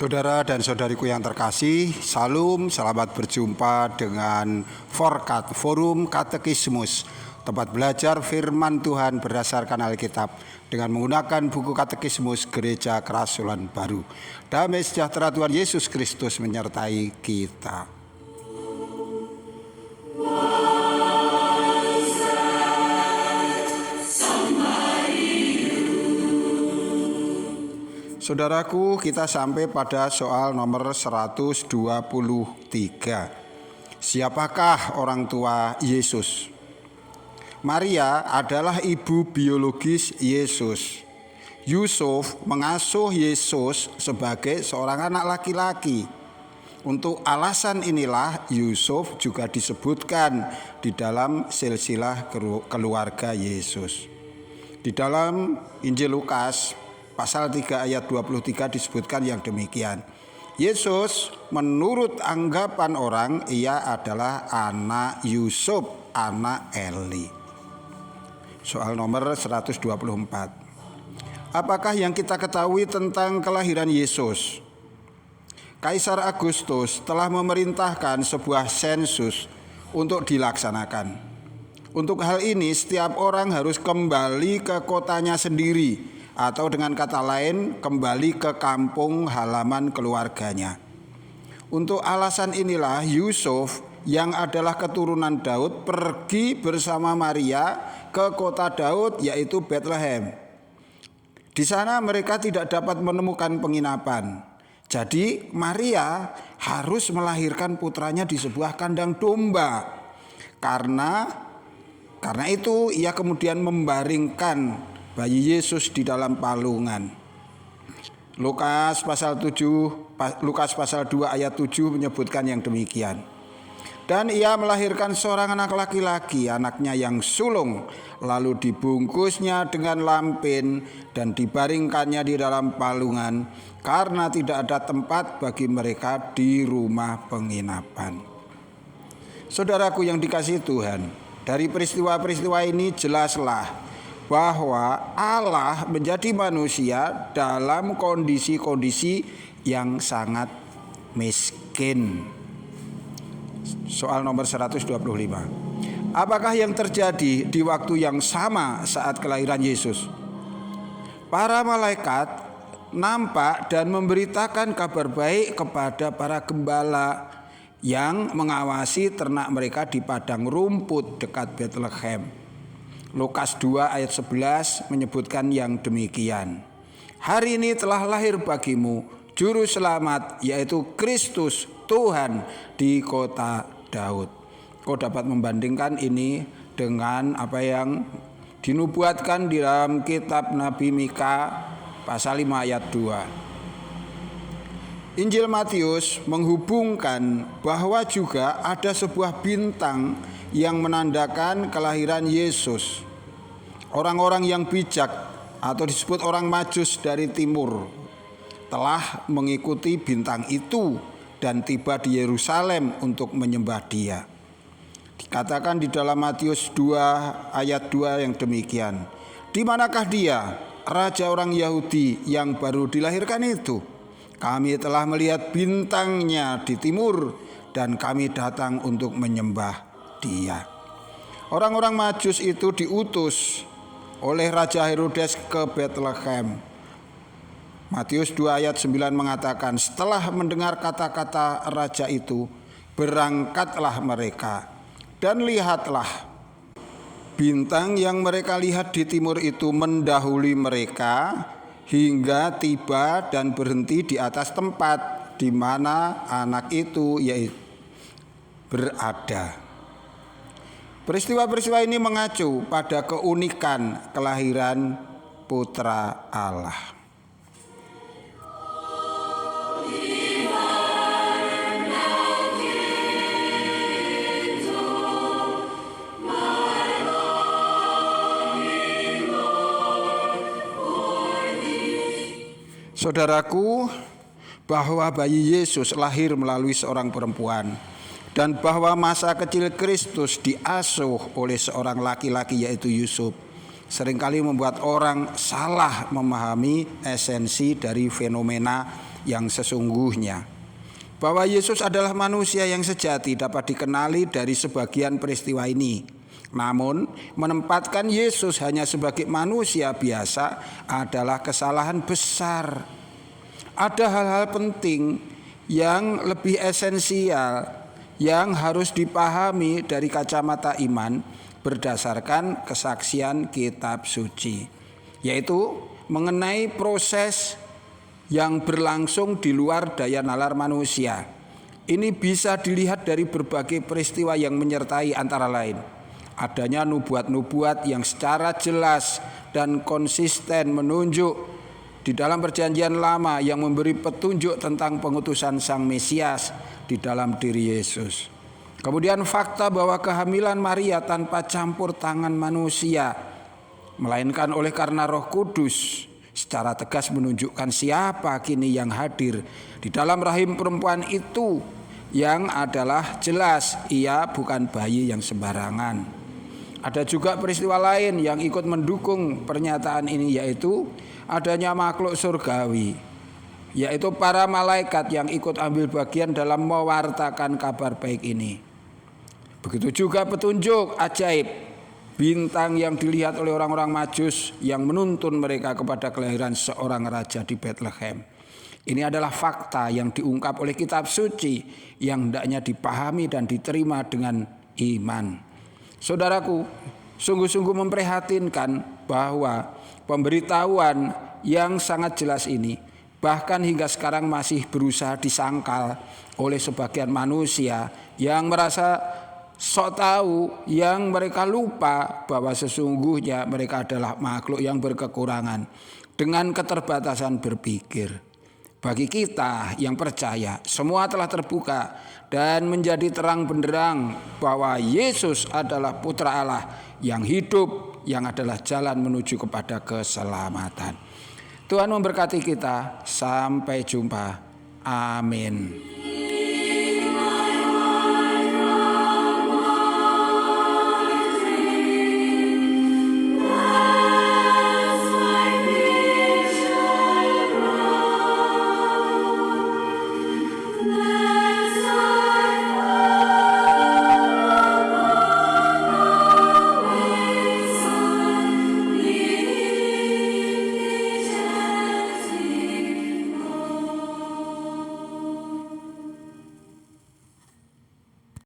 Saudara dan saudariku yang terkasih, Salam, selamat berjumpa dengan Forum Katekismus, tempat belajar firman Tuhan berdasarkan Alkitab dengan menggunakan buku Katekismus Gereja Kerasulan Baru. Damai sejahtera Tuhan Yesus Kristus menyertai kita. Saudaraku, kita sampai pada soal nomor 123. Siapakah orang tua Yesus? Maria adalah ibu biologis Yesus. Yusuf mengasuh Yesus sebagai seorang anak laki-laki. Untuk alasan inilah Yusuf juga disebutkan di dalam silsilah keluarga Yesus. Di dalam Injil Lukas Pasal 3 ayat 23 disebutkan yang demikian. Yesus menurut anggapan orang ia adalah anak Yusuf, anak Eli. Soal nomor 124. Apakah yang kita ketahui tentang kelahiran Yesus? Kaisar Agustus telah memerintahkan sebuah sensus untuk dilaksanakan. Untuk hal ini setiap orang harus kembali ke kotanya sendiri, atau dengan kata lain kembali ke kampung halaman keluarganya. Untuk alasan inilah Yusuf yang adalah keturunan Daud pergi bersama Maria ke kota Daud, yaitu Bethlehem. Di sana mereka tidak dapat menemukan penginapan. Jadi Maria harus melahirkan putranya di sebuah kandang domba. Karena itu ia kemudian membaringkan bayi Yesus di dalam palungan. Lukas pasal 2 ayat 7 menyebutkan yang demikian. Dan ia melahirkan seorang anak laki-laki, anaknya yang sulung, lalu dibungkusnya dengan lampin dan dibaringkannya di dalam palungan karena tidak ada tempat bagi mereka di rumah penginapan. Saudaraku yang dikasihi Tuhan, dari peristiwa-peristiwa ini jelaslah bahwa Allah menjadi manusia dalam kondisi-kondisi yang sangat miskin. Soal nomor 125. Apakah yang terjadi di waktu yang sama saat kelahiran Yesus? Para malaikat nampak dan memberitakan kabar baik kepada para gembala yang mengawasi ternak mereka di padang rumput dekat Bethlehem. Lukas 2 ayat 11 menyebutkan yang demikian. Hari ini telah lahir bagimu juru selamat, yaitu Kristus Tuhan di kota Daud. Kau dapat membandingkan ini dengan apa yang dinubuatkan di dalam kitab Nabi Mika pasal 5 ayat 2. Injil Matius menghubungkan bahwa juga ada sebuah bintang yang menandakan kelahiran Yesus. Orang-orang yang bijak atau disebut orang Majus dari timur telah mengikuti bintang itu dan tiba di Yerusalem untuk menyembah Dia. Dikatakan di dalam Matius 2 ayat 2 yang demikian. Di manakah Dia, raja orang Yahudi yang baru dilahirkan itu? Kami telah melihat bintangnya di timur dan kami datang untuk menyembah Dia. Orang-orang Majus itu diutus oleh Raja Herodes ke Bethlehem. Matius 2 ayat 9 mengatakan, setelah mendengar kata-kata raja itu, berangkatlah mereka. Dan lihatlah, bintang yang mereka lihat di timur itu mendahului mereka hingga tiba dan berhenti di atas tempat di mana anak itu berada. Peristiwa-peristiwa ini mengacu pada keunikan kelahiran Putra Allah. Saudaraku, bahwa bayi Yesus lahir melalui seorang perempuan dan bahwa masa kecil Kristus diasuh oleh seorang laki-laki yaitu Yusuf seringkali membuat orang salah memahami esensi dari fenomena yang sesungguhnya. Bahwa Yesus adalah manusia yang sejati dapat dikenali dari sebagian peristiwa ini. Namun, menempatkan Yesus hanya sebagai manusia biasa adalah kesalahan besar. Ada hal-hal penting yang lebih esensial yang harus dipahami dari kacamata iman berdasarkan kesaksian kitab suci, yaitu mengenai proses yang berlangsung di luar daya nalar manusia. Ini bisa dilihat dari berbagai peristiwa yang menyertai, antara lain adanya nubuat-nubuat yang secara jelas dan konsisten menunjuk di dalam perjanjian lama yang memberi petunjuk tentang pengutusan Sang Mesias di dalam diri Yesus. Kemudian fakta bahwa kehamilan Maria tanpa campur tangan manusia, melainkan oleh karena Roh Kudus, secara tegas menunjukkan siapa kini yang hadir di dalam rahim perempuan itu, yang adalah jelas ia bukan bayi yang sembarangan. Ada juga peristiwa lain yang ikut mendukung pernyataan ini, yaitu adanya makhluk surgawi, yaitu para malaikat yang ikut ambil bagian dalam mewartakan kabar baik ini. Begitu juga petunjuk ajaib bintang yang dilihat oleh orang-orang Majus yang menuntun mereka kepada kelahiran seorang raja di Bethlehem. Ini adalah fakta yang diungkap oleh kitab suci yang hendaknya dipahami dan diterima dengan iman. Saudaraku, sungguh-sungguh memprihatinkan bahwa pemberitahuan yang sangat jelas ini bahkan hingga sekarang masih berusaha disangkal oleh sebagian manusia yang merasa sok tahu, yang mereka lupa bahwa sesungguhnya mereka adalah makhluk yang berkekurangan dengan keterbatasan berpikir. Bagi kita yang percaya, semua telah terbuka dan menjadi terang benderang bahwa Yesus adalah Putra Allah yang hidup, yang adalah jalan menuju kepada keselamatan. Tuhan memberkati kita. Sampai jumpa. Amin.